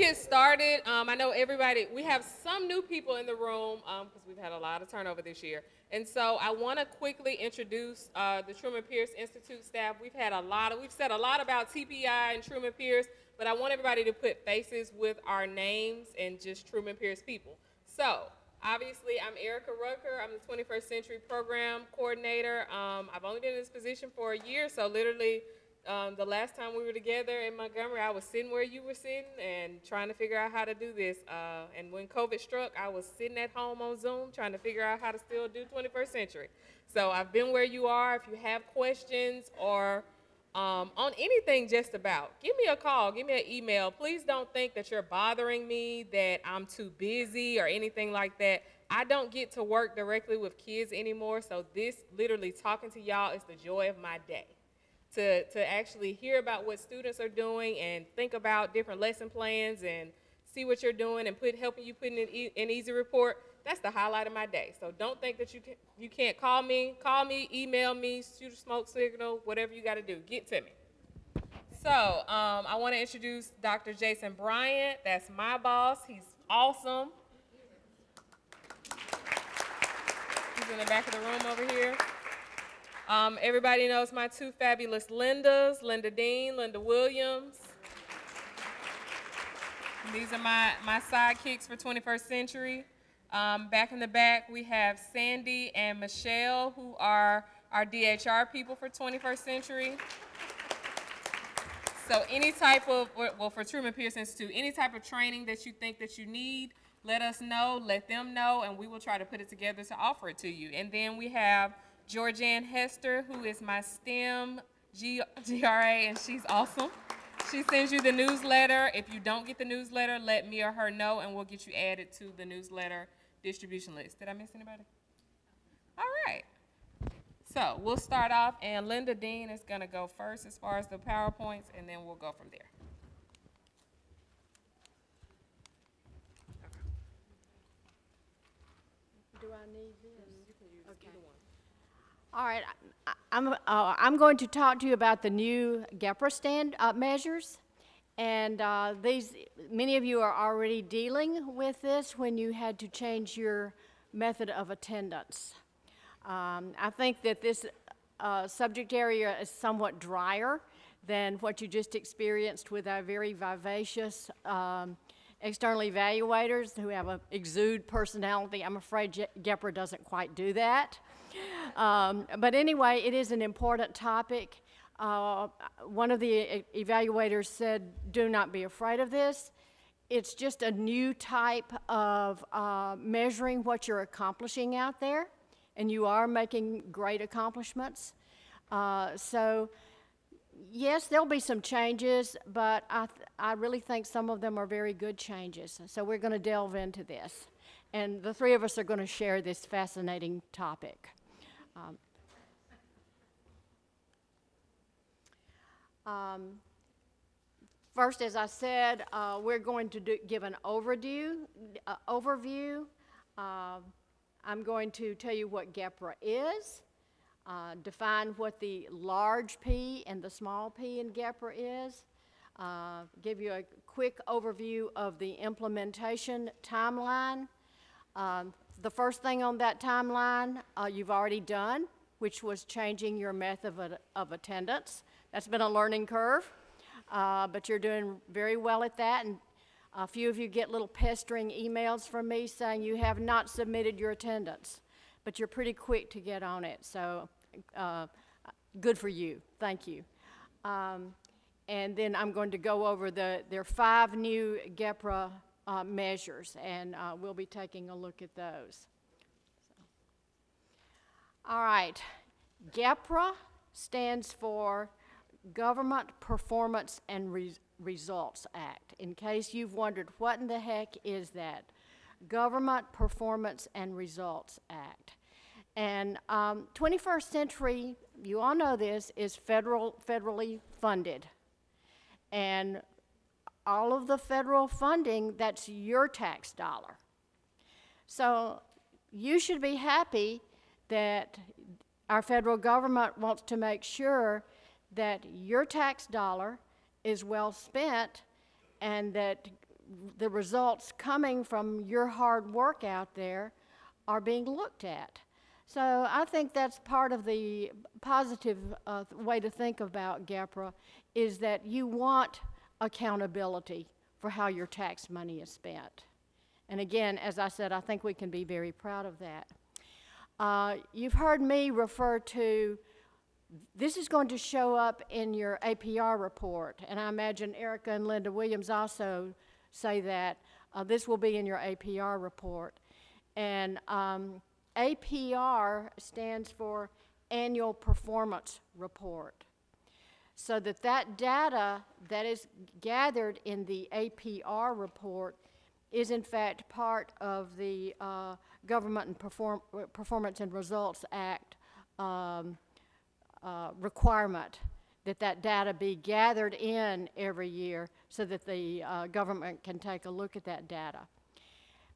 get started, I know everybody, we have some new people in the room because we've had a lot of turnover this year. And so I want to quickly introduce the Truman Pierce Institute staff. We've said a lot about TPI and Truman Pierce, but I want everybody to put faces with our names and just Truman Pierce people. So obviously, I'm Erica Rucker. I'm the 21st Century Program Coordinator. I've only been in this position for a year, so literally the last time we were together in Montgomery, I was sitting where you were sitting and trying to figure out how to do this. And when COVID struck, I was sitting at home on Zoom trying to figure out how to still do 21st Century. So I've been where you are. If you have questions or on anything just about, give me a call, give me an email. Please don't think that you're bothering me, that I'm too busy or anything like that. I don't get to work directly with kids anymore, so this literally talking to y'all is the joy of my day. To actually hear about what students are doing and think about different lesson plans and see what you're doing and helping you put in an easy report, that's the highlight of my day. So don't think that you can't call me, email me, shoot a smoke signal, whatever you got to do, get to me. So I want to introduce Dr. Jason Bryant. That's my boss. He's awesome. He's in the back of the room over here. Everybody knows my two fabulous Lindas, Linda Dean, Linda Williams. These are my sidekicks for 21st Century. Back in the back, we have Sandy and Michelle, who are our DHR people for 21st Century. So any type of, well, for Truman Pierce Institute, any type of training that you think that you need, let us know, let them know, and we will try to put it together to offer it to you. And then we have Georgianne Hester, who is my STEM GRA, and she's awesome. She sends you the newsletter. If you don't get the newsletter, let me or her know, and we'll get you added to the newsletter distribution list. Did I miss anybody? All right. So we'll start off, and Linda Dean is going to go first as far as the PowerPoints, and then we'll go from there. Do I need this? You can use either one. All right, I'm going to talk to you about the new GPRA measures, and many of you are already dealing with this when you had to change your method of attendance. I think that this subject area is somewhat drier than what you just experienced with our very vivacious external evaluators who have an exude personality. I'm afraid GPRA doesn't quite do that. But anyway, it is an important topic. One of the evaluators said, do not be afraid of this. It's just a new type of measuring what you're accomplishing out there, and you are making great accomplishments. So yes, there'll be some changes, but I really think some of them are very good changes. So we're going to delve into this. And the three of us are going to share this fascinating topic. First, as I said, we're going to give an overview. I'm going to tell you what GPRA is, define what the large P and the small p in GPRA is, give you a quick overview of the implementation timeline. The first thing on that timeline you've already done, which was changing your method of attendance. That's been a learning curve, but you're doing very well at that. And a few of you get little pestering emails from me saying you have not submitted your attendance, but you're pretty quick to get on it. So good for you. Thank you. And then I'm going to go over there are 5 new GPRA measures, and we'll be taking a look at those. All right, GPRA stands for Government Performance and Results Act. In case you've wondered, what in the heck is that? Government Performance and Results Act. And 21st Century, you all know this, is federally funded. And all of the federal funding, that's your tax dollar. So you should be happy that our federal government wants to make sure that your tax dollar is well spent and that the results coming from your hard work out there are being looked at. So I think that's part of the positive way to think about GPRA, is that you want accountability for how your tax money is spent. And again, as I said, I think we can be very proud of that. You've heard me refer to, this is going to show up in your APR report, and I imagine Erica and Linda Williams also say that. This will be in your APR report. And APR stands for Annual Performance Report. So that data that is gathered in the APR report is in fact part of the Government and Performance and Results Act requirement that data be gathered in every year so that the government can take a look at that data.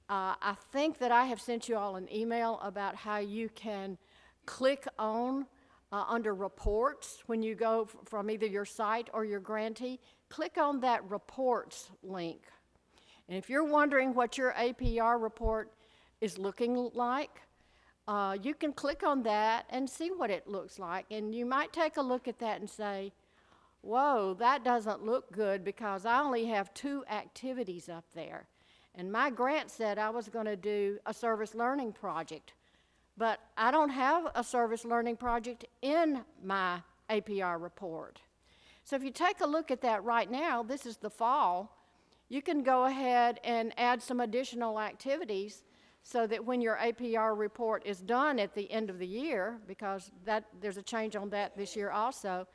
I think that I have sent you all an email about how you can click on under reports when you go from either your site or your grantee. Click on that reports link. And if you're wondering what your APR report is looking like, you can click on that and see what it looks like. And you might take a look at that and say, whoa, that doesn't look good because I only have 2 activities up there. And my grant said I was going to do a service learning project, but I don't have a service learning project in my APR report. So if you take a look at that right now, this is the fall, you can go ahead and add some additional activities so that when your APR report is done at the end of the year, because there's a change on that this year also,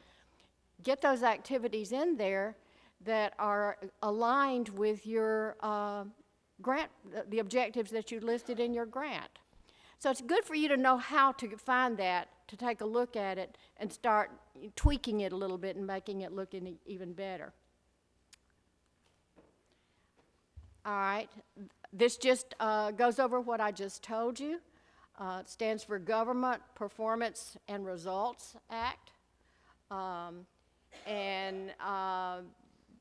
get those activities in there that are aligned with your grant, the objectives that you listed in your grant. So it's good for you to know how to find that, to take a look at it and start tweaking it a little bit and making it look even better. All right, this just goes over what I just told you. It stands for Government Performance and Results Act.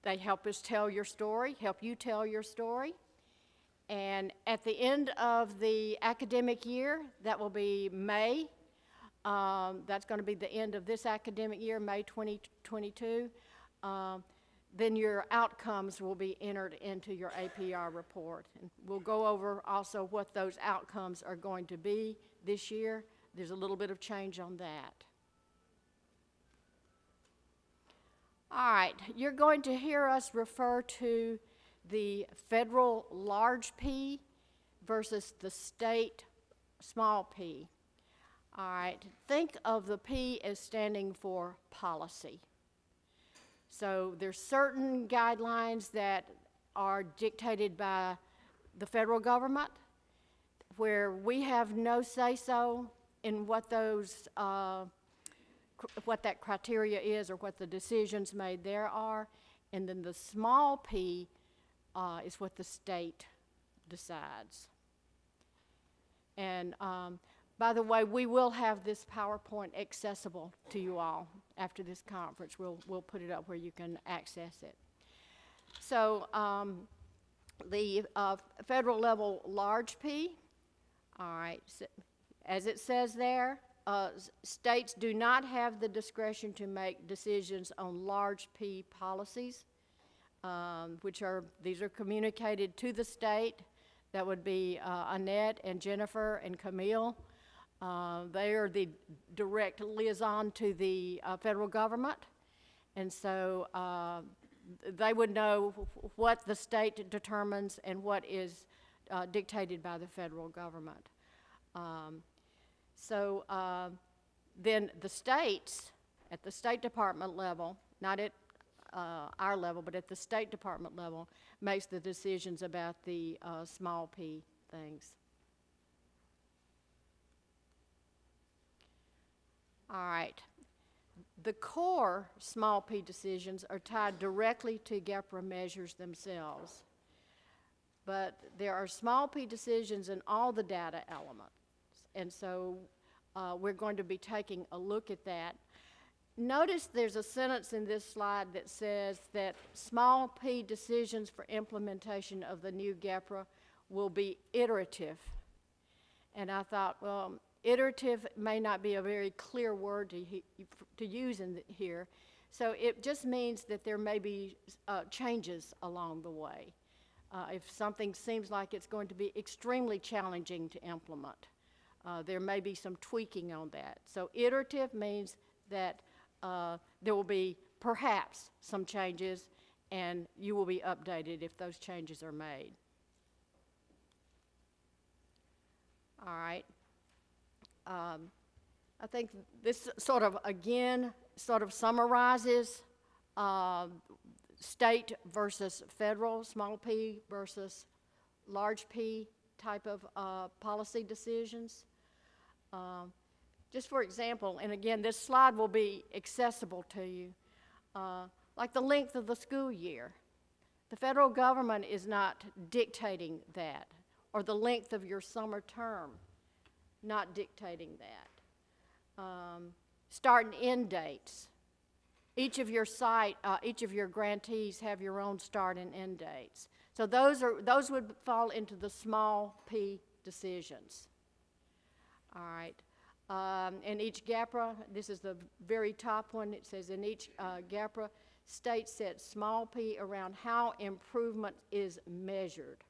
They help us tell your story, help you tell your story. And at the end of the academic year, that will be May. That's going to be the end of this academic year, May 2022. Then your outcomes will be entered into your APR report. And we'll go over also what those outcomes are going to be this year. There's a little bit of change on that. All right, you're going to hear us refer to the federal large P versus the state small p. All right, think of the P as standing for policy. So there's certain guidelines that are dictated by the federal government where we have no say-so in what those what that criteria is or what the decisions made there are. And then the small p is what the state decides. And by the way, we will have this PowerPoint accessible to you all after this conference. We'll put it up where you can access it. So the federal level large P, all right, so as it says there, states do not have the discretion to make decisions on large P policies, these are communicated to the state. That would be Annette and Jennifer and Camille. They are the direct liaison to the federal government, and so they would know what the state determines and what is dictated by the federal government. Then the states, at the State Department level, not at our level, but at the State Department level, makes the decisions about the small p things. All right. The core small p decisions are tied directly to GPRA measures themselves. But there are small p decisions in all the data elements. And so we're going to be taking a look at that. Notice there's a sentence in this slide that says that small p decisions for implementation of the new GPRA will be iterative. And I thought, well, iterative may not be a very clear word to use here. So it just means that there may be changes along the way. If something seems like it's going to be extremely challenging to implement, there may be some tweaking on that. So iterative means that there will be perhaps some changes, and you will be updated if those changes are made. All right. I think this sort of, again, sort of summarizes state versus federal, small p versus large p type of policy decisions. Just for example, and again, this slide will be accessible to you, like the length of the school year. The federal government is not dictating that, or the length of your summer term, not dictating that. Start and end dates. Each of your grantees have your own start and end dates. So those would fall into the small p decisions. All right. In each GPRA, this is the very top one, it says in each GPRA, states set small p around how improvement is measured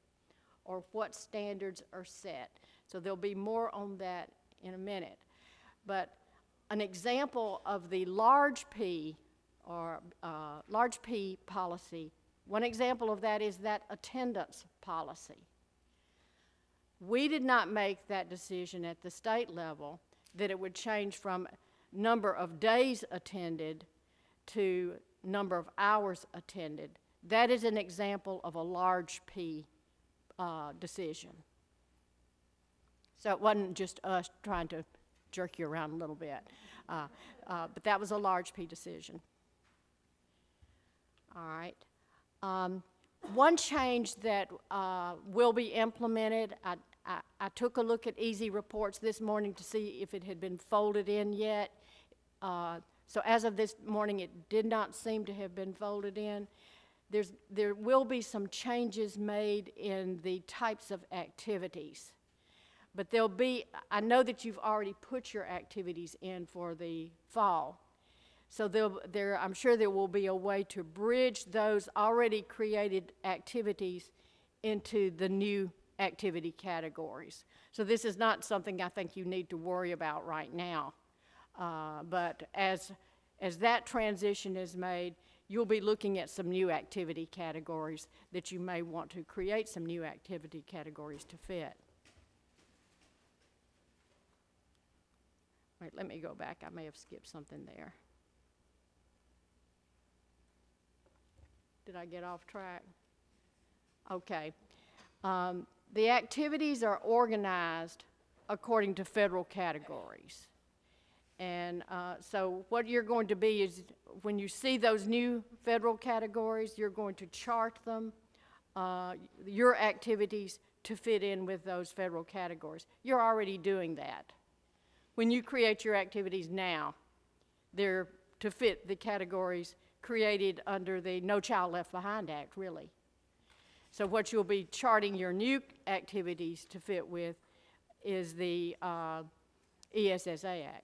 or what standards are set. So there'll be more on that in a minute. But an example of the large P or large P policy, one example of that is that attendance policy. We did not make that decision at the state level that it would change from number of days attended to number of hours attended. That is an example of a large P decision. So it wasn't just us trying to jerk you around a little bit, but that was a large P decision. All right. One change that will be implemented, I took a look at Easy Reports this morning to see if it had been folded in yet. So as of this morning, it did not seem to have been folded in. There will be some changes made in the types of activities. But there'll be, I know that you've already put your activities in for the fall. So I'm sure there will be a way to bridge those already created activities into the new activity categories. So this is not something I think you need to worry about right now. But as that transition is made, you'll be looking at some new activity categories that you may want to create some new activity categories to fit. Wait, let me go back. I may have skipped something there. Did I get off track? Okay. The activities are organized according to federal categories. And so what you're going to be is, when you see those new federal categories, you're going to chart them, your activities to fit in with those federal categories. You're already doing that. When you create your activities now, they're to fit the categories created under the No Child Left Behind Act, really. So what you'll be charting your new activities to fit with is the ESSA Act.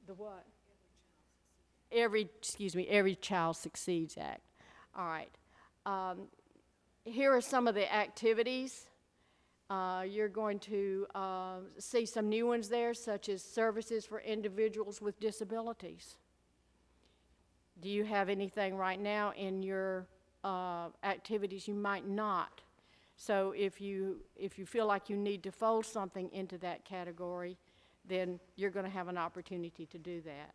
The what? Every Child Succeeds Act. All right. Here are some of the activities. You're going to see some new ones there, such as services for individuals with disabilities. Do you have anything right now in your activities? You might not. So if you feel like you need to fold something into that category, then you're going to have an opportunity to do that.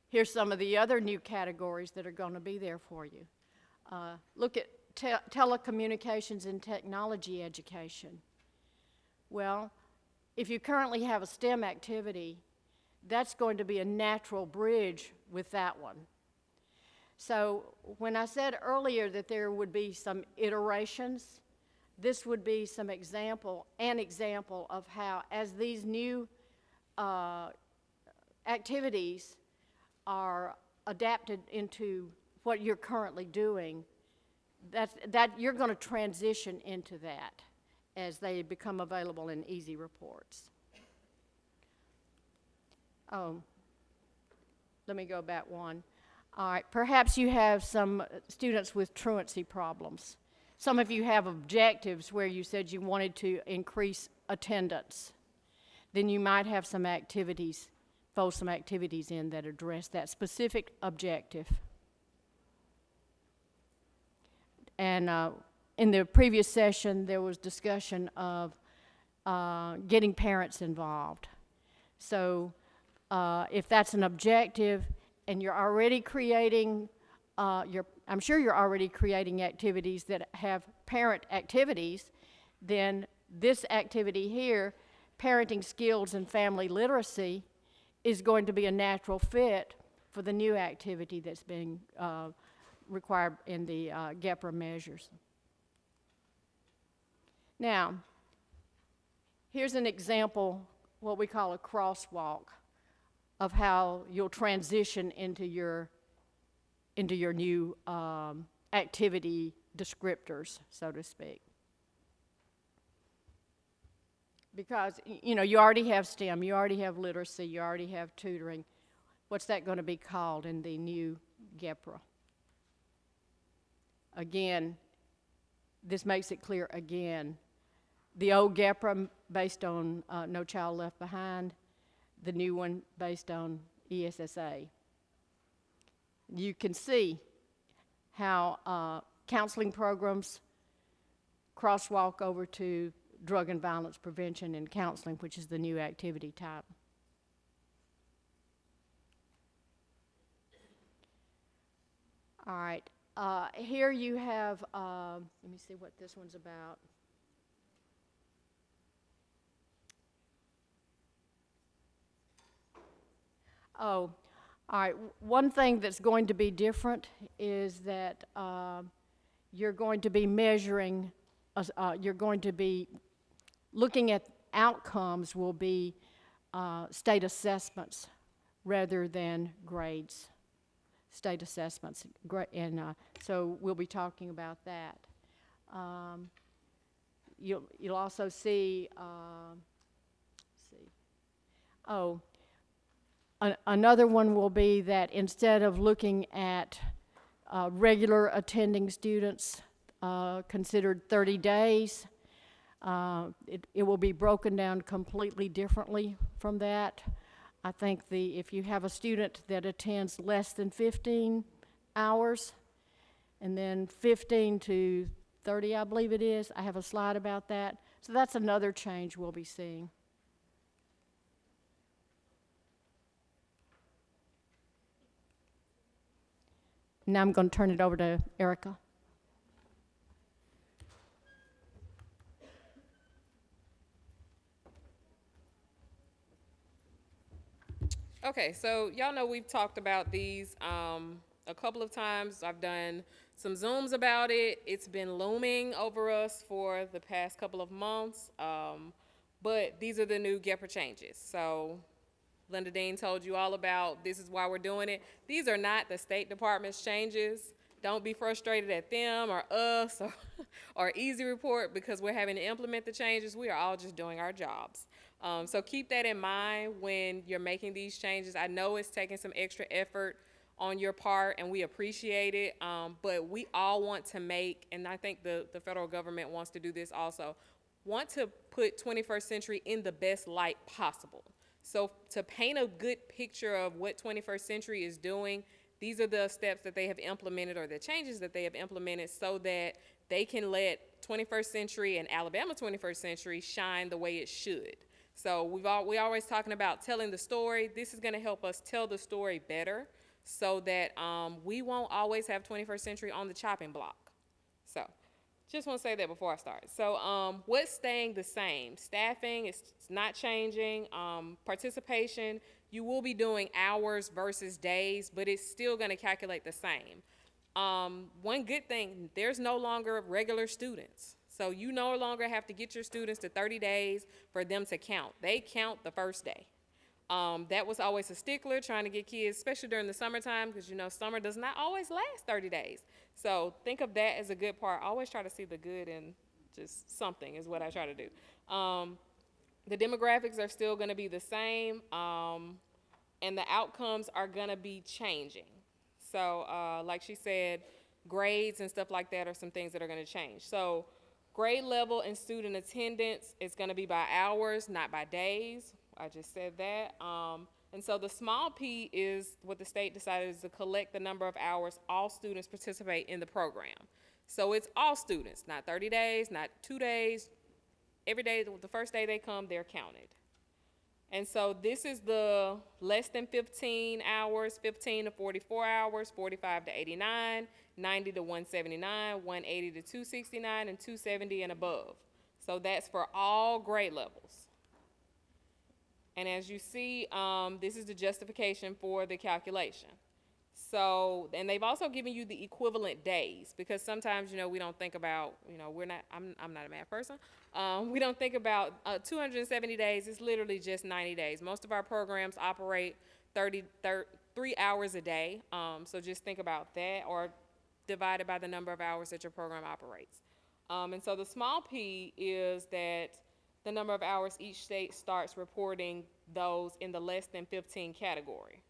Here's some of the other new categories that are going to be there for you. Look at telecommunications and technology education. Well, if you currently have a STEM activity, that's going to be a natural bridge with that one. So when I said earlier that there would be some iterations, this would be an example of how, as these new activities are adapted into what you're currently doing, that you're going to transition into that as they become available in easy reports. Oh, let me go back one. All right, perhaps you have some students with truancy problems. Some of you have objectives where you said you wanted to increase attendance. Then you might have some activities, fold some activities in that address that specific objective. And in the previous session, there was discussion of getting parents involved. So if that's an objective and you're already creating, I'm sure you're already creating activities that have parent activities, then this activity here, parenting skills and family literacy, is going to be a natural fit for the new activity that's being required in the GPRA measures. Now, here's an example, what we call a crosswalk, of how you'll transition into your new activity descriptors, so to speak. Because, you know, you already have STEM, you already have literacy, you already have tutoring. What's that going to be called in the new GPRA? Again, this makes it clear again. The old GPRA based on No Child Left Behind, the new one based on ESSA. You can see how counseling programs crosswalk over to drug and violence prevention and counseling, which is the new activity type. All right, here you have, let me see what this one's about. Oh, all right, one thing that's going to be different is that you're going to be measuring, you're going to be looking at outcomes will be state assessments rather than grades. State assessments, and so we'll be talking about that. You'll also see, another one will be that instead of looking at regular attending students considered 30 days, it will be broken down completely differently from that. I think if you have a student that attends less than 15 hours, and then 15 to 30, I believe it is, I have a slide about that. So that's another change we'll be seeing. Now I'm going to turn it over to Erica. Okay, so y'all know we've talked about these a couple of times. I've done some Zooms about it. It's been looming over us for the past couple of months, but these are the new GPRA changes. So Linda Dean told you all about this is why we're doing it. These are not the State Department's changes. Don't be frustrated at them or us or Easy Report because we're having to implement the changes. We are all just doing our jobs. So keep that in mind when you're making these changes. I know it's taking some extra effort on your part, and we appreciate it, but we all want to make, and I think the federal government wants to do this also, want to put 21st century in the best light possible. So to paint a good picture of what 21st century is doing, these are the steps that they have implemented or the changes that they have implemented so that they can let 21st century and Alabama 21st century shine the way it should. So we always talking about telling the story. This is going to help us tell the story better so that we won't always have 21st century on the chopping block. So just want to say that before I start. So what's staying the same? Staffing is not changing. Participation, you will be doing hours versus days, but it's still going to calculate the same. One good thing, there's no longer regular students. So you no longer have to get your students to 30 days for them to count. They count the first day. That was always a stickler, trying to get kids, especially during the summertime, because you know summer does not always last 30 days. So think of that as a good part. I always try to see the good in just something is what I try to do. The demographics are still going to be the same, and the outcomes are going to be changing. So like she said, grades and stuff like that are some things that are going to change. So grade level and student attendance is going to be by hours, not by days. I just said that. And so the small p is what the state decided is to collect the number of hours all students participate in the program. So it's all students, not 30 days, not 2 days. Every day, the first day they come, they're counted. And so this is the less than 15 hours, 15 to 44 hours, 45 to 89, 90 to 179, 180 to 269, and 270 and above. So that's for all grade levels. And as you see, this is the justification for the calculation. So, and they've also given you the equivalent days, because sometimes, you know, we don't think about, you know, I'm not a math person. We don't think about 270 days. It's literally just 90 days. Most of our programs operate 3 hours a day. So just think about that, or divided by the number of hours that your program operates. And so the small p is that the number of hours each state starts reporting those in the less than 15 category.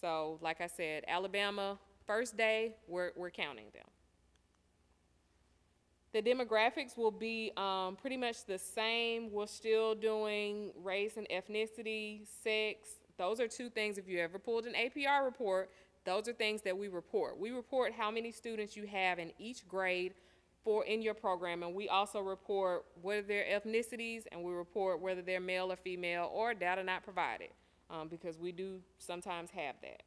So like I said, Alabama, first day, we're counting them. The demographics will be pretty much the same. We're still doing race and ethnicity, sex. Those are two things, if you ever pulled an APR report, those are things that we report. We report how many students you have in each grade in your program, and we also report what are their ethnicities, and we report whether they're male or female, or data not provided, because we do sometimes have that.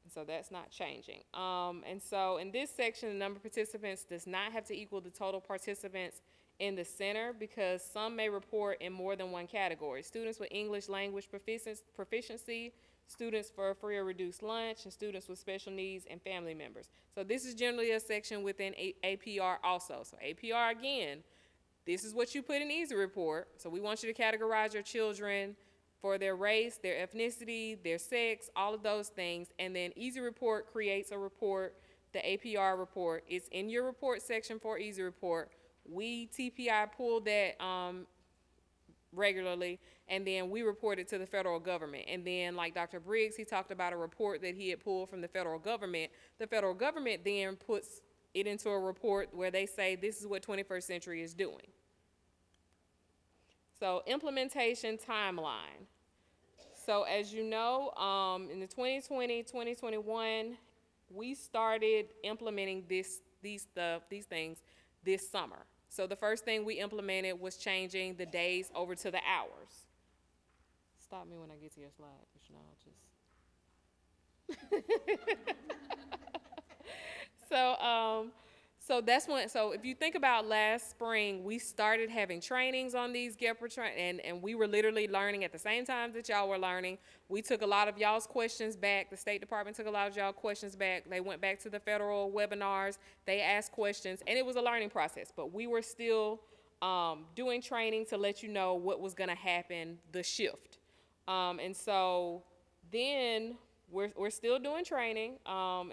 And so that's not changing. And so in this section, the number of participants does not have to equal the total participants in the center, because some may report in more than one category. Students with English language proficiency, students for free or reduced lunch, and students with special needs and family members. So this is generally a section within APR also. So APR, again, this is what you put in Easy Report. So we want you to categorize your children for their race, their ethnicity, their sex, all of those things. And then Easy Report creates a report, the APR report. It's in your report section for Easy Report. We, TPI, pull that regularly, and then we report it to the federal government. And then, like Dr. Briggs, he talked about a report that he had pulled from the federal government. The federal government then puts it into a report where they say this is what 21st Century is doing. So implementation timeline. So as you know, in the 2020, 2021, we started implementing these things this summer. So the first thing we implemented was changing the days over to the hours. Stop me when I get to your slide, because So that's when, so if you think about last spring, we started having trainings on these GPRA, and we were literally learning at the same time that y'all were learning. We took a lot of y'all's questions back. The State Department took a lot of y'all questions back. They went back to the federal webinars. They asked questions, and it was a learning process, but we were still doing training to let you know what was gonna happen, the shift. And so then we're still doing training, and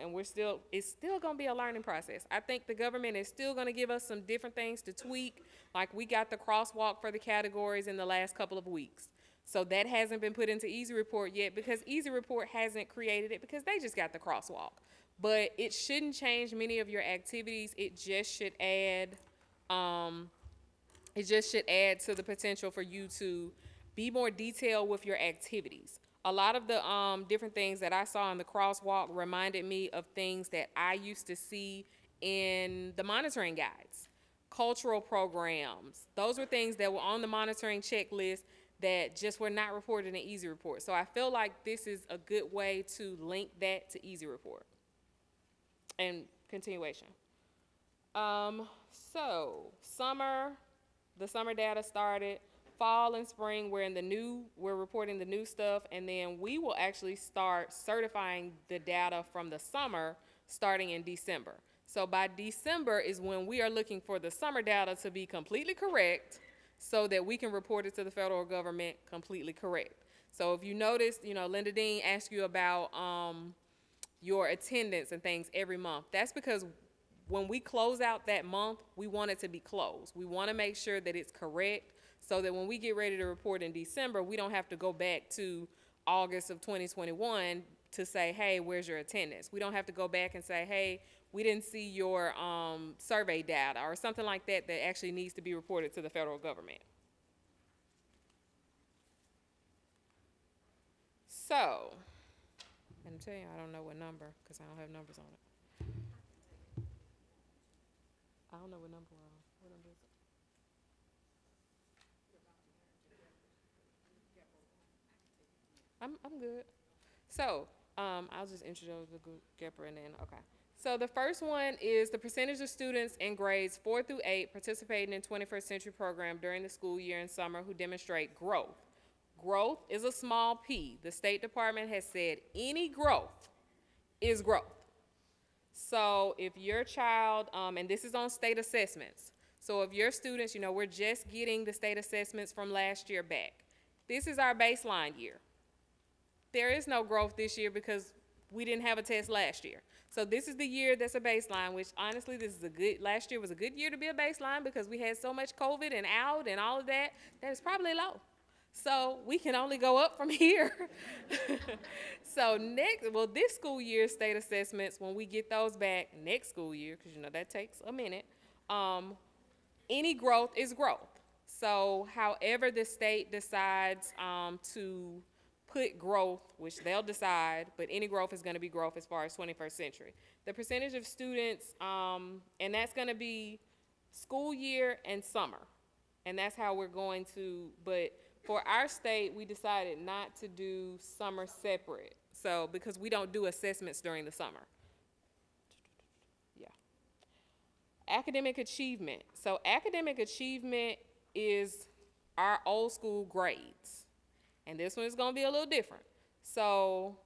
it's still gonna be a learning process. I think the government is still gonna give us some different things to tweak. Like we got the crosswalk for the categories in the last couple of weeks. So that hasn't been put into Easy Report yet, because Easy Report hasn't created it, because they just got the crosswalk. But it shouldn't change many of your activities. It just should add to the potential for you to be more detailed with your activities. A lot of the different things that I saw in the crosswalk reminded me of things that I used to see in the monitoring guides. Cultural programs, those were things that were on the monitoring checklist that just were not reported in Easy Report. So I feel like this is a good way to link that to Easy Report. And continuation. So the summer data started. Fall and spring, we're reporting the new stuff, and then we will actually start certifying the data from the summer starting in December. So by December is when we are looking for the summer data to be completely correct so that we can report it to the federal government completely correct. So if you notice, Linda Dean asked you about your attendance and things every month. That's because when we close out that month, we want it to be closed. We want to make sure that it's correct so that when we get ready to report in December, we don't have to go back to August of 2021 to say, hey, where's your attendance? We don't have to go back and say, hey, we didn't see your survey data or something like that that actually needs to be reported to the federal government. So, and I'm telling you, I don't know what number because I don't have numbers on it. I don't know what number we're on. What number is it? I'm good. So, I'll just introduce the GPRA and then, okay. So the first one is the percentage of students in grades 4 through 8 participating in 21st century program during the school year and summer who demonstrate growth. Growth is a small p. The State Department has said any growth is growth. So if your child, and this is on state assessments, so if your students, we're just getting the state assessments from last year back. This is our baseline year. There is no growth this year because we didn't have a test last year. So this is the year that's a baseline, which honestly, last year was a good year to be a baseline because we had so much COVID and out and all of that, that it's probably low. So we can only go up from here. So this school year state assessments, when we get those back next school year, because that takes a minute, any growth is growth. So however the state decides to put growth, which they'll decide, but any growth is going to be growth as far as 21st century. The percentage of students, and that's going to be school year and summer. And that's how we're going to, but for our state, we decided not to do summer separate. So, because we don't do assessments during the summer. Yeah. Academic achievement. So academic achievement is our old school grades. And this one is going to be a little different. So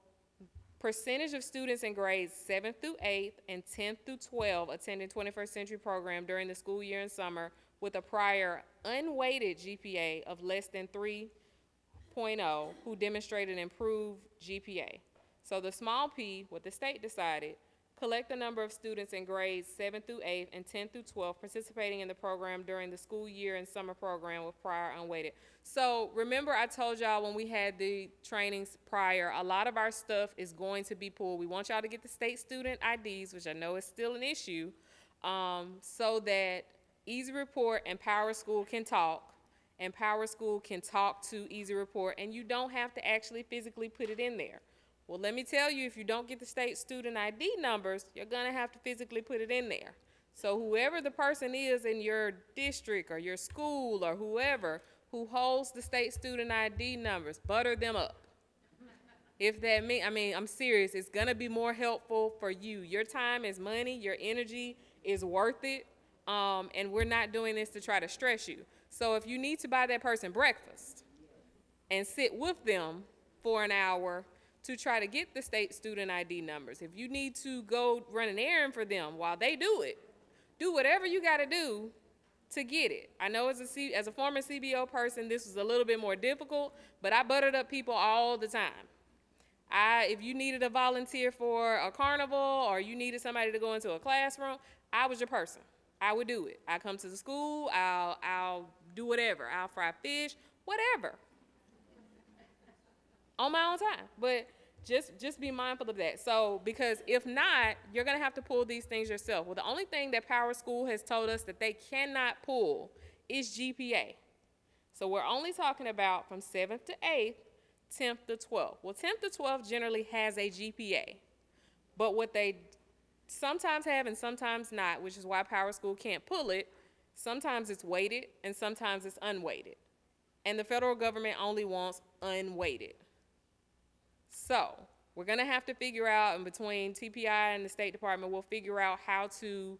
percentage of students in grades 7th through 8th and 10th through 12 attending 21st century program during the school year and summer with a prior unweighted GPA of less than 3.0 who demonstrated improved GPA. So the small p, what the state decided, collect the number of students in grades 7 through 8 and 10 through 12 participating in the program during the school year and summer program with prior unweighted. So remember I told y'all when we had the trainings prior, a lot of our stuff is going to be pulled. We want y'all to get the state student IDs, which I know is still an issue, so that Easy Report and Power School can talk, and Power School can talk to Easy Report, and you don't have to actually physically put it in there. Well, let me tell you, if you don't get the state student ID numbers, you're going to have to physically put it in there. So whoever the person is in your district or your school or whoever who holds the state student ID numbers, butter them up. If that I'm serious, it's going to be more helpful for you. Your time is money, your energy is worth it, and we're not doing this to try to stress you. So if you need to buy that person breakfast and sit with them for an hour to try to get the state student ID numbers. If you need to go run an errand for them while they do it, do whatever you got to do to get it. I know as a former CBO person, this was a little bit more difficult, but I buttered up people all the time. If you needed a volunteer for a carnival or you needed somebody to go into a classroom, I was your person. I would do it. I come to the school, I'll do whatever. I'll fry fish, whatever. On my own time, but just be mindful of that. So, because if not, you're gonna have to pull these things yourself. Well, the only thing that Power School has told us that they cannot pull is GPA. So we're only talking about from 7th to 8th, 10th to 12th. Well, 10th to 12th generally has a GPA, but what they sometimes have and sometimes not, which is why Power School can't pull it, sometimes it's weighted and sometimes it's unweighted. And the federal government only wants unweighted. So we're going to have to figure out, in between TPI and the State Department, we'll figure out how to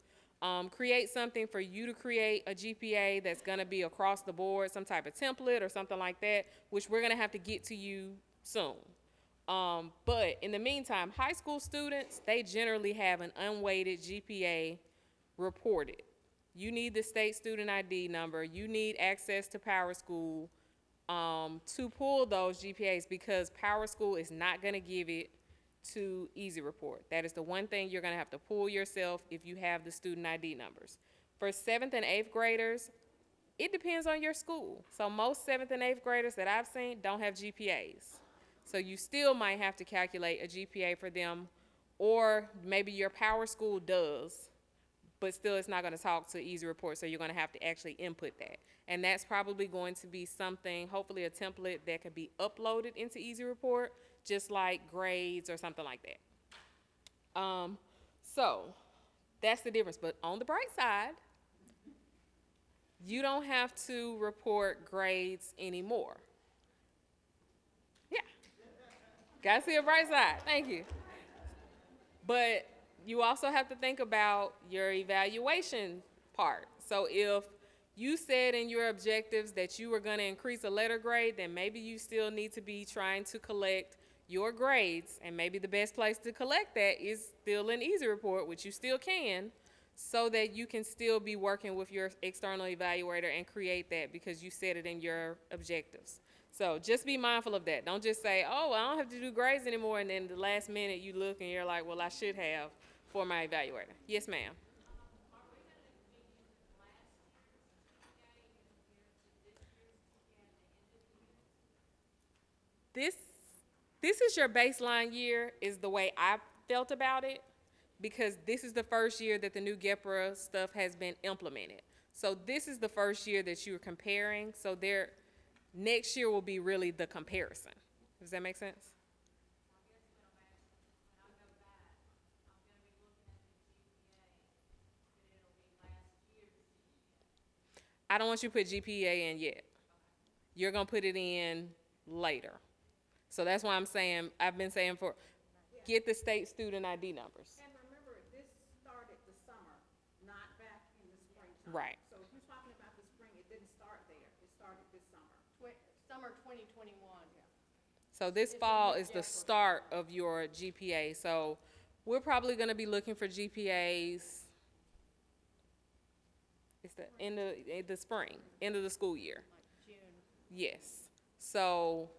create something for you to create a GPA that's going to be across the board, some type of template or something like that, which we're going to have to get to you soon. But in the meantime, high school students, they generally have an unweighted GPA reported. You need the state student ID number. You need access to Power School to pull those GPAs, because Power School is not going to give it to Easy Report. That is the one thing you're going to have to pull yourself if you have the student ID numbers. For 7th and 8th graders, it depends on your school. So most 7th and 8th graders that I've seen don't have GPAs. So you still might have to calculate a GPA for them, or maybe your Power School does, but still it's not going to talk to Easy Report, so you're going to have to actually input that. And that's probably going to be something, hopefully a template that can be uploaded into Easy Report, just like grades or something like that. So that's the difference. But on the bright side, you don't have to report grades anymore. Yeah. Gotta see a bright side. Thank you. But you also have to think about your evaluation part. So if you said in your objectives that you were going to increase a letter grade, then maybe you still need to be trying to collect your grades. And maybe the best place to collect that is still in Easy Report, which you still can, so that you can still be working with your external evaluator and create that because you said it in your objectives. So just be mindful of that. Don't just say, oh, I don't have to do grades anymore, and then the last minute you look and you're like, well, I should have for my evaluator. Yes, ma'am. This this is your baseline year, is the way I felt about it, because this is the first year that the new GPRA stuff has been implemented. So this is the first year that you're comparing. So next year will be really the comparison. Does that make sense? I don't want you to put GPA in yet. You're going to put it in later. So that's why I've been saying get the state student ID numbers. And remember, this started the summer, not back in the springtime. Right. So if you're talking about the spring, it didn't start there. It started this summer. Summer 2021. So this fall is the start of your GPA. So we're probably going to be looking for GPAs. It's the end of the spring, end of the school year. Like June. Yes. So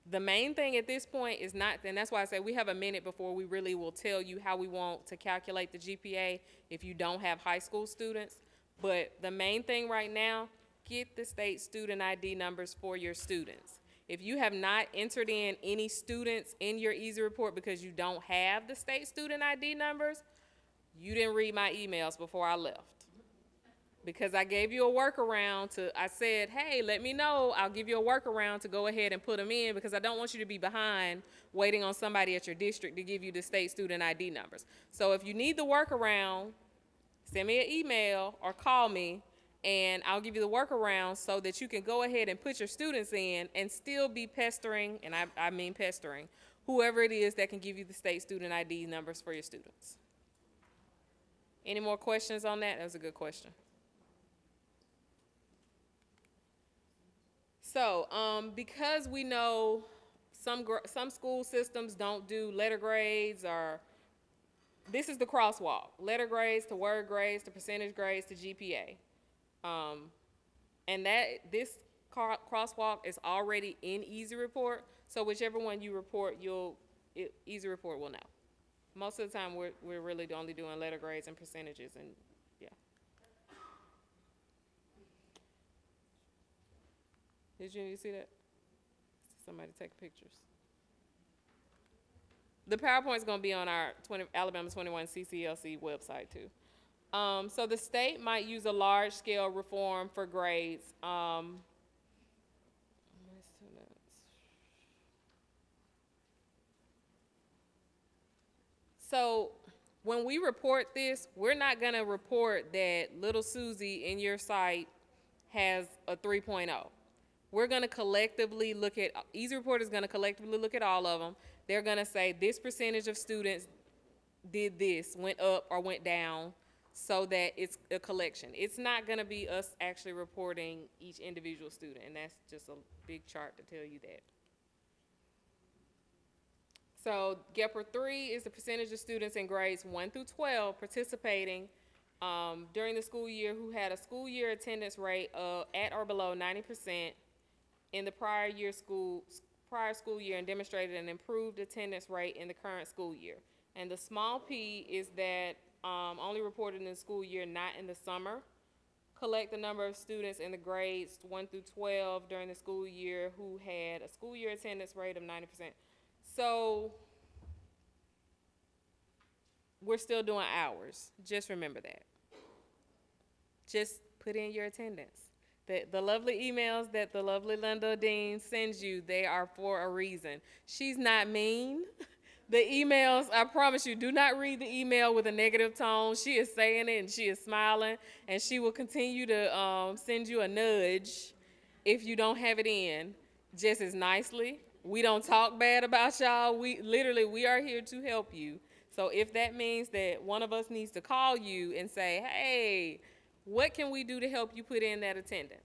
the main thing at this point is not, and that's why I say we have a minute before we really will tell you how we want to calculate the GPA if you don't have high school students. But the main thing right now, get the state student ID numbers for your students. If you have not entered in any students in your Easy Report because you don't have the state student ID numbers, you didn't read my emails before I left. Because I gave you a workaround I said, hey, let me know. I'll give you a workaround to go ahead and put them in, because I don't want you to be behind waiting on somebody at your district to give you the state student ID numbers. So if you need the workaround, send me an email or call me, and I'll give you the workaround so that you can go ahead and put your students in and still be pestering, and I mean pestering, whoever it is that can give you the state student ID numbers for your students. Any more questions on that? That was a good question. So, because we know some school systems don't do letter grades, or this is the crosswalk: letter grades to word grades to percentage grades to GPA, and this crosswalk is already in Easy Report. So whichever one you report, Easy Report will know. Most of the time, we're really only doing letter grades and percentages, and yeah. Did you see that? Somebody take pictures. The PowerPoint's going to be on our Alabama 21 CCLC website too. So the state might use a large-scale reform for grades. So when we report this, we're not going to report that little Susie in your site has a 3.0. We're going to collectively look at, Easy Report is going to collectively look at all of them. They're going to say this percentage of students did this, went up or went down, so that it's a collection. It's not going to be us actually reporting each individual student, and that's just a big chart to tell you that. So GPRA 3 is the percentage of students in grades 1 through 12 participating during the school year who had a school year attendance rate at or below 90% in the prior school year and demonstrated an improved attendance rate in the current school year. And the small p is that only reported in the school year, not in the summer. Collect the number of students in the grades 1 through 12 during the school year who had a school year attendance rate of 90%. So we're still doing hours. Just remember that. Just put in your attendance. The lovely emails that the lovely Linda Dean sends you, they are for a reason. She's not mean. The emails, I promise you, do not read the email with a negative tone. She is saying it and she is smiling, and she will continue to send you a nudge if you don't have it in, just as nicely. We don't talk bad about y'all. We are here to help you. So if that means that one of us needs to call you and say, hey, what can we do to help you put in that attendance?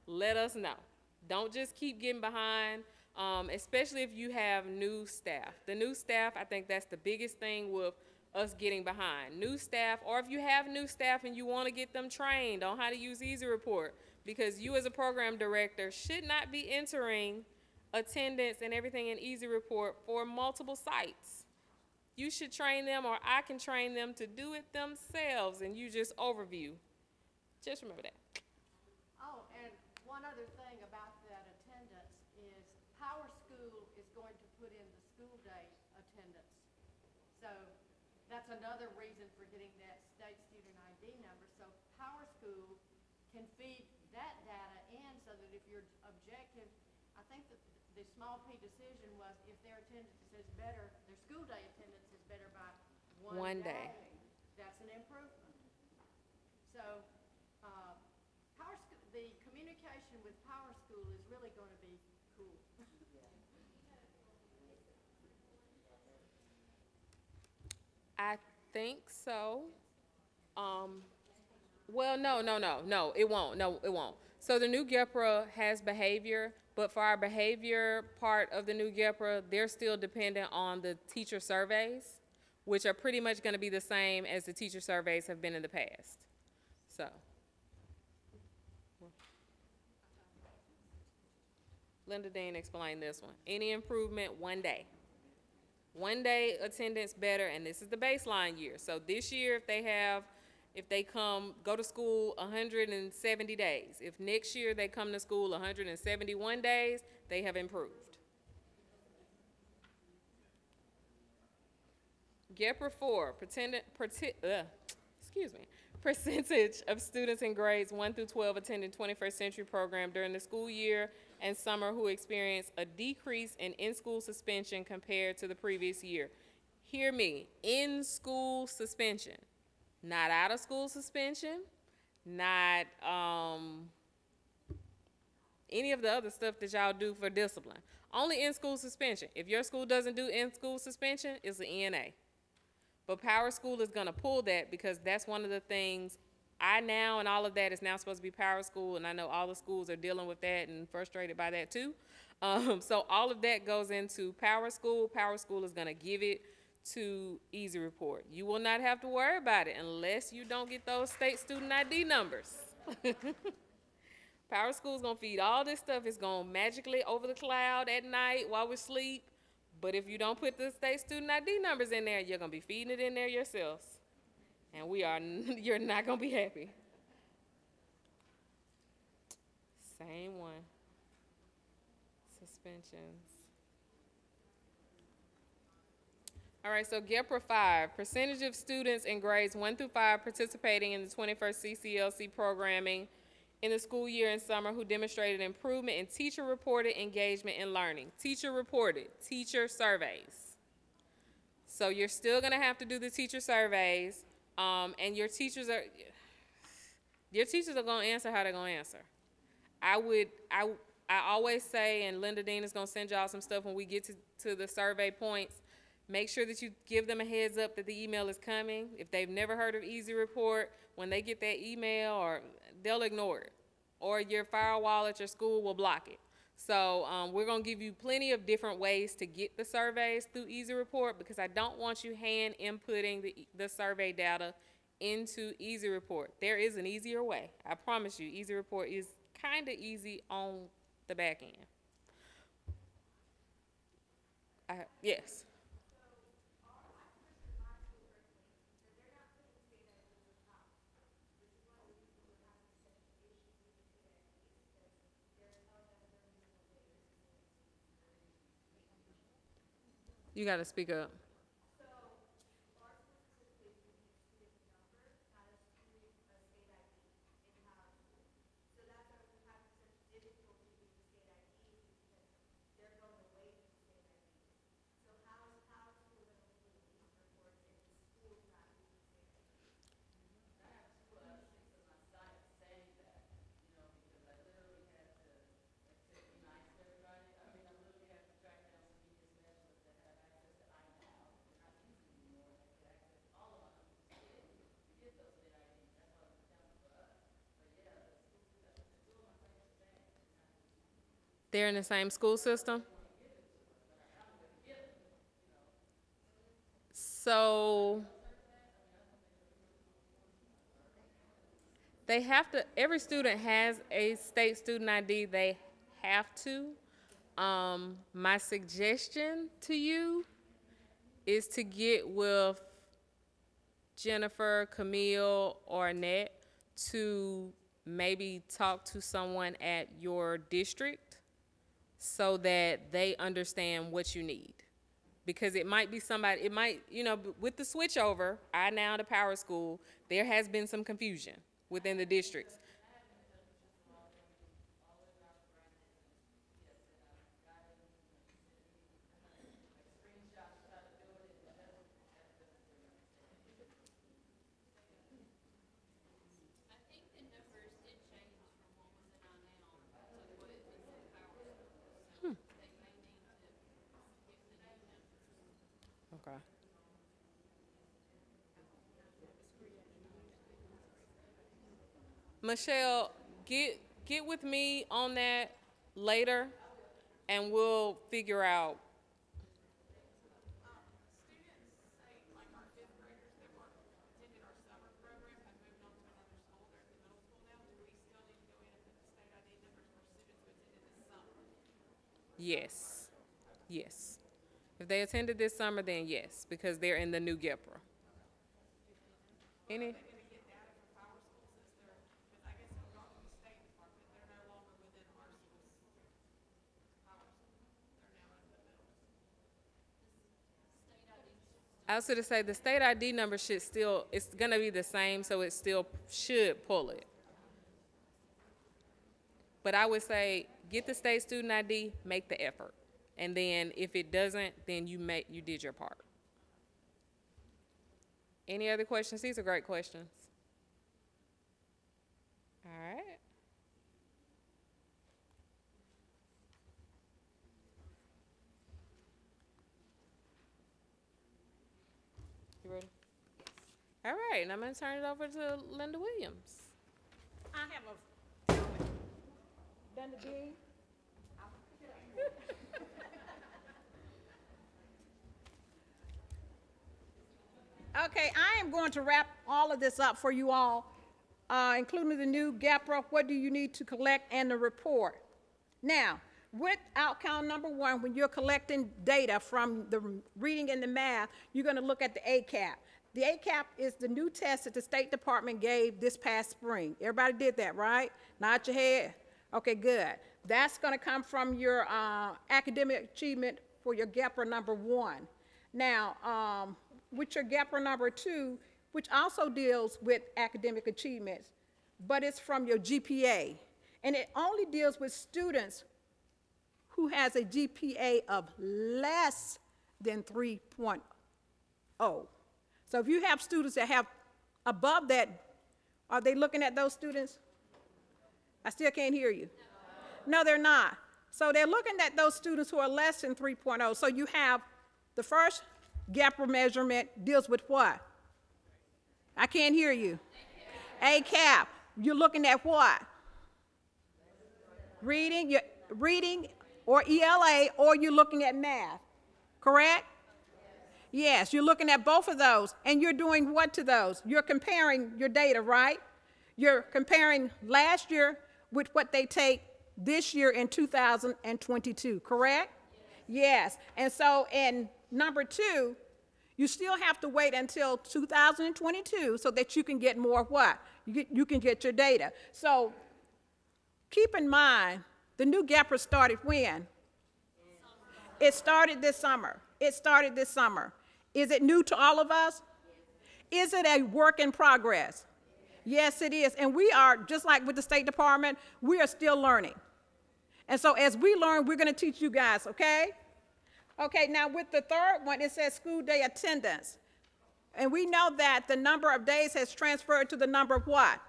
Let us know. Don't just keep getting behind, especially if you have new staff. The new staff, I think that's the biggest thing with us getting behind. New staff, or if you have new staff and you want to get them trained on how to use Easy Report, because you as a program director should not be entering attendance and everything in Easy Report for multiple sites. You should train them, or I can train them to do it themselves, and you just overview. Just remember that. Oh, and one other thing about that attendance is Power School is going to put in the school day attendance. So that's another reason for getting that state student ID number. So Power School can feed that data in so that if your objective, I think that the small p decision was if their attendance is better, their school day attendance is better by one day. That's an improvement. So the communication with Power School is really going to be cool. I think so. Well, no, it won't. No, it won't. So the new GPRA has behavior, but for our behavior part of the new GPRA, they're still dependent on the teacher surveys, which are pretty much going to be the same as the teacher surveys have been in the past. So. Linda Dean explained this one. Any improvement, 1 day. 1 day attendance better, and this is the baseline year. So this year, if they go to school 170 days. If next year they come to school 171 days, they have improved. GPRA 4, percentage of students in grades 1 through 12 attending 21st century program during the school year and summer who experience a decrease in in-school suspension compared to the previous year. Hear me, in-school suspension, not out-of-school suspension, not any of the other stuff that y'all do for discipline. Only in-school suspension. If your school doesn't do in-school suspension, it's an ENA. But Power School is gonna pull that because that's one of the things and all of that is now supposed to be Power School, and I know all the schools are dealing with that and frustrated by that too. So all of that goes into Power School. Power School is gonna give it to Easy Report. You will not have to worry about it unless you don't get those state student ID numbers. Power School is gonna feed all this stuff. It's gonna magically over the cloud at night while we sleep. But if you don't put the state student ID numbers in there, you're gonna be feeding it in there yourselves. And you're not gonna be happy. Same one. Suspensions. All right, so GPRA 5, percentage of students in grades 1 through 5 participating in the 21st CCLC programming in the school year and summer who demonstrated improvement in teacher-reported engagement and learning. Teacher-reported, teacher surveys. So you're still gonna have to do the teacher surveys, and your teachers are gonna answer how they're gonna answer. I always say, and Linda Dean is gonna send y'all some stuff when we get to the survey points. Make sure that you give them a heads up that the email is coming. If they've never heard of Easy Report, when they get that email, or they'll ignore it. Or your firewall at your school will block it. So we're going to give you plenty of different ways to get the surveys through Easy Report, because I don't want you hand inputting the survey data into Easy Report. There is an easier way. I promise you, Easy Report is kind of easy on the back end. Yes. You got to speak up. They're in the same school system? So they have to, every student has a state student ID. They have to. My suggestion to you is to get with Jennifer, Camille, or Annette to maybe talk to someone at your district so that they understand what you need. Because it might be somebody, it might, with the switch over, I now to Power School, there has been some confusion within the districts. Okay. Michelle, get with me on that later, and we'll figure out. Yes, yes. If they attended this summer, then yes, because they're in the new GPRA. Any? I was going to say the state ID number should still, it's going to be the same, so it still should pull it. But I would say get the state student ID, make the effort. And then if it doesn't, then you did your part. Any other questions? These are great questions. All right. You ready? All right, and I'm going to turn it over to Linda Williams. I have a few minutes. Done the deed? Okay, I am going to wrap all of this up for you all, including the new GPRA, what do you need to collect, and the report. Now, with outcome number one, when you're collecting data from the reading and the math, you're going to look at the ACAP. The ACAP is the new test that the State Department gave this past spring. Everybody did that, right? Nod your head. Okay, good. That's going to come from your academic achievement for your GPRA number one. Now, with your GPRA number two, which also deals with academic achievements, but it's from your GPA. And it only deals with students who has a GPA of less than 3.0. So if you have students that have above that, are they looking at those students? I still can't hear you. No, they're not. So they're looking at those students who are less than 3.0. So you have the first GPRA measurement deals with what? I can't hear you. ACAP. You're looking at what? Reading. reading or ELA, or you're looking at math, correct? Yes, you're looking at both of those, and you're doing what to those? You're comparing your data, right? You're comparing last year with what they take this year in 2022, correct? Yes, and so in number 2, you still have to wait until 2022 so that you can get more what? You can get your data. So keep in mind, the new GPRA started when? It started this summer. It started this summer. Is it new to all of us? Is it a work in progress? Yes, it is. And we are, just like with the State Department, we are still learning. And so as we learn, we're going to teach you guys, okay? Okay, now with the third one, it says school day attendance. And we know that the number of days has transferred to the number of what?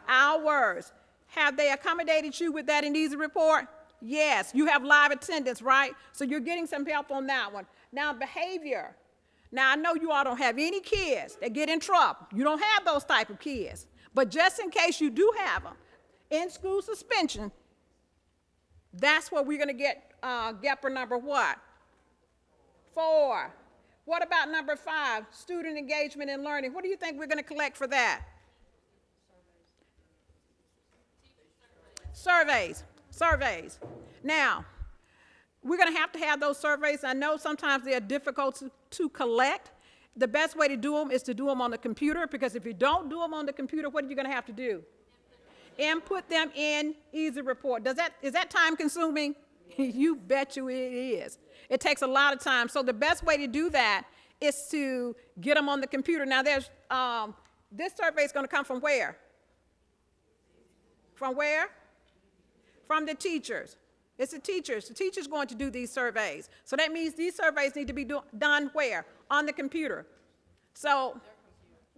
Hours. Have they accommodated you with that in Easy Report? Yes, you have live attendance, right? So you're getting some help on that one. Now, behavior. Now, I know you all don't have any kids that get in trouble. You don't have those type of kids. But just in case you do have them, in school suspension, that's where we're going to get GPRA number what? 4. What about number 5, student engagement and learning? What do you think we're going to collect for that? Surveys. Now, we're going to have those surveys. I know sometimes they are difficult to collect. The best way to do them is to do them on the computer, because if you don't do them on the computer, what are you going to have to do? Input them in Easy Report. Is that time consuming? You bet you it is. It takes a lot of time. So the best way to do that is to get them on the computer. Now there's, this survey is going to come from where? From where? From the teachers. It's the teachers. The teacher's going to do these surveys. So that means these surveys need to be done where? On the computer. So,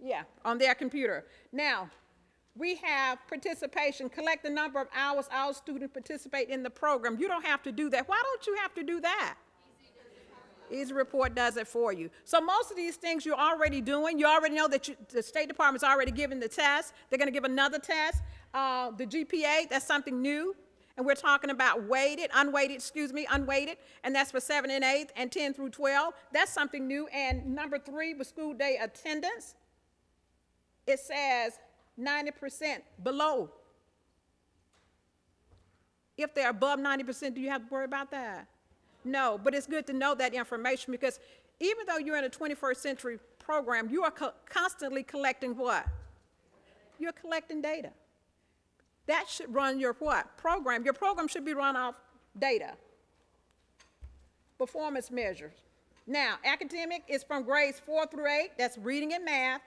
yeah, on their computer. Now, we have participation. Collect the number of hours our students participate in the program. You don't have to do that. Why don't you have to do that? Easy Report does it for you. So most of these things you're already doing. You already know that the State Department's already given the test. They're going to give another test. The GPA, that's something new. And we're talking about unweighted, and that's for 7 and 8 and 10 through 12. That's something new. And number 3 with school day attendance, it says 90% below. If they're above 90%, do you have to worry about that? No, but it's good to know that information, because even though you're in a 21st century program, you are constantly collecting what? You're collecting data. That should run your what? Program. Your program should be run off data. Performance measures. Now, academic is from grades 4 through 8. That's reading and math.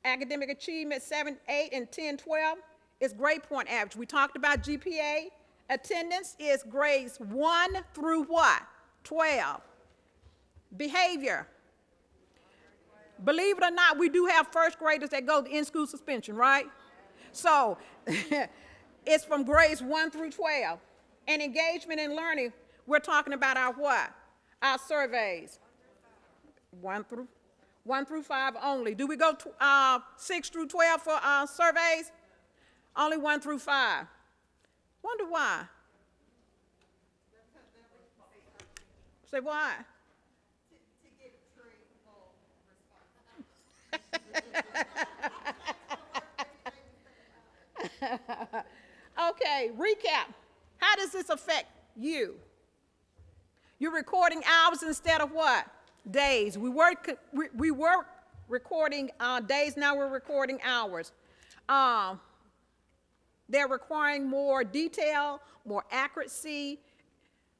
Academic achievement 7, 8, and 10, 12 is grade point average. We talked about GPA. Attendance is grades 1 through what? 12. Behavior. Believe it or not, we do have first graders that go to in-school suspension, right? So it's from grades 1 through 12. And engagement and learning, we're talking about our what? Our surveys. 1 through 5 only. Do we go to 6 through 12 for surveys? Only 1 through 5. Wonder why? Say why? Okay, recap. How does this affect you? You're recording hours instead of what? Days. We were recording days, now we're recording hours. They're requiring more detail, more accuracy,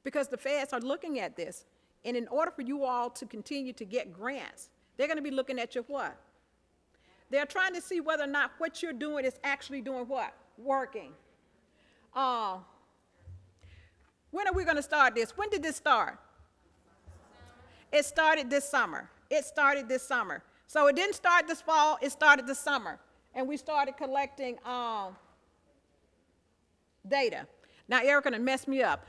because the feds are looking at this. And in order for you all to continue to get grants, they're going to be looking at your what? They're trying to see whether or not what you're doing is actually doing what? Working. When are we going to start this? When did this start? It started this summer. So it didn't start this fall, it started this summer. And we started collecting data. Now, Erica done messed me up.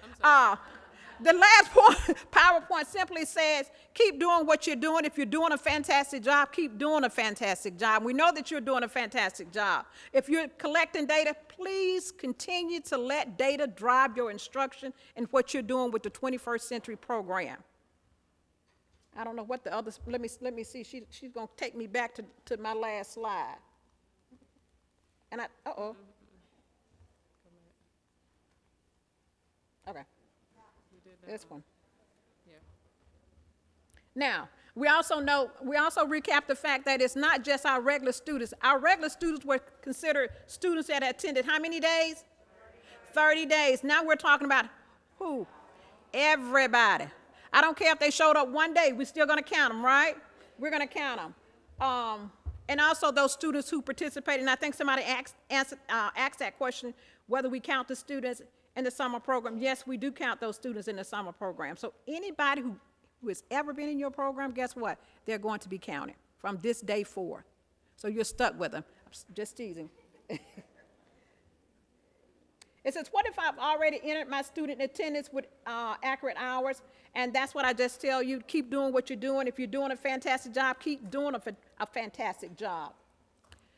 The last point, PowerPoint simply says, keep doing what you're doing. If you're doing a fantastic job, keep doing a fantastic job. We know that you're doing a fantastic job. If you're collecting data, please continue to let data drive your instruction and what you're doing with the 21st century program. I don't know what the others, let me see, she's gonna take me back to my last slide. And uh-oh. Okay. This one. Yeah. Now, we also recap the fact that it's not just our regular students. Our regular students were considered students that attended how many days? 30 days. Now we're talking about who? Everybody. I don't care if they showed up one day, we're still gonna count them, right? We're gonna count them. And also those students who participated, and I think somebody asked that question, whether we count the students in the summer program. Yes, we do count those students in the summer program. So anybody who has ever been in your program, guess what? They're going to be counted from this day forward. So you're stuck with them. I'm just teasing. It says, what if I've already entered my student attendance with accurate hours? And that's what I just tell you, keep doing what you're doing. If you're doing a fantastic job, keep doing a fantastic job.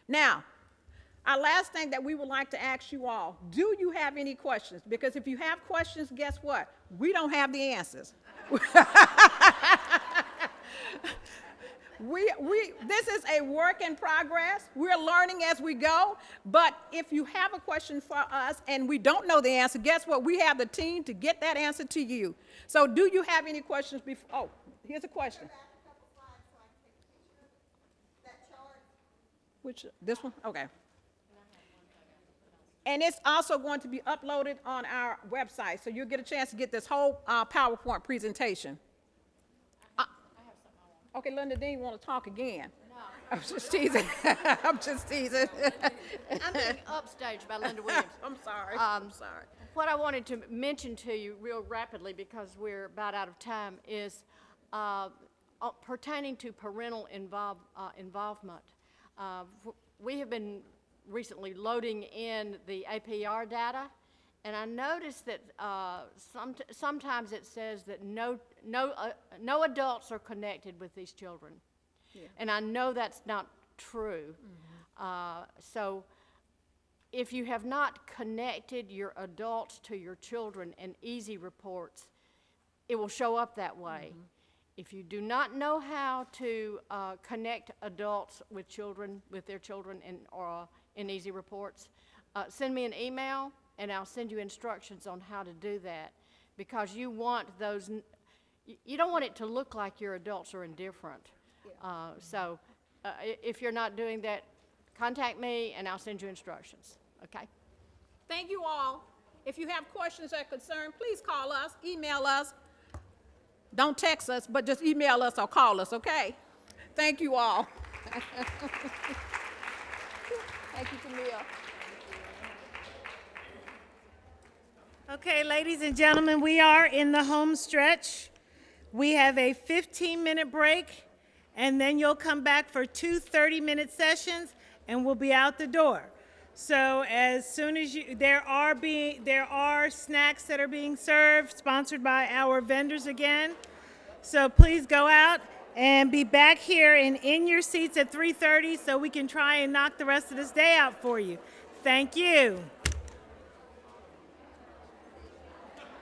Now, our last thing that we would like to ask you all, do you have any questions? Because if you have questions, guess what? We don't have the answers. This is a work in progress. We're learning as we go. But if you have a question for us and we don't know the answer, guess what? We have the team to get that answer to you. So do you have any questions before? Oh, here's a question. Which, this one? Okay. And it's also going to be uploaded on our website. So you'll get a chance to get this whole PowerPoint presentation. Okay, Linda Dean want to talk again. No. I'm just teasing. I'm just teasing. I'm being upstaged by Linda Williams. I'm sorry. I'm sorry. What I wanted to mention to you real rapidly, because we're about out of time, is pertaining to parental involvement. We have been recently loading in the APR data, and I noticed that sometimes it says that no adults are connected with these children. Yeah. And I know that's not true. Mm-hmm. So if you have not connected your adults to your children in easy reports, it will show up that way. Mm-hmm. If you do not know how to connect adults with children, with their children in easy reports, send me an email and I'll send you instructions on how to do that, because you want those, you don't want it to look like your adults are indifferent. Yeah. So if you're not doing that, contact me and I'll send you instructions, okay? Thank you all. If you have questions or concerns, please call us, email us. Don't text us, but just email us or call us, okay? Thank you all. Thank you, Camille. Okay, ladies and gentlemen, we are in the home stretch. We have a 15-minute break, and then you'll come back for 2 30-minute sessions, and we'll be out the door. So as soon as there are snacks that are being served, sponsored by our vendors again. So please go out and be back here and in your seats at 3:30 so we can try and knock the rest of this day out for you. Thank you.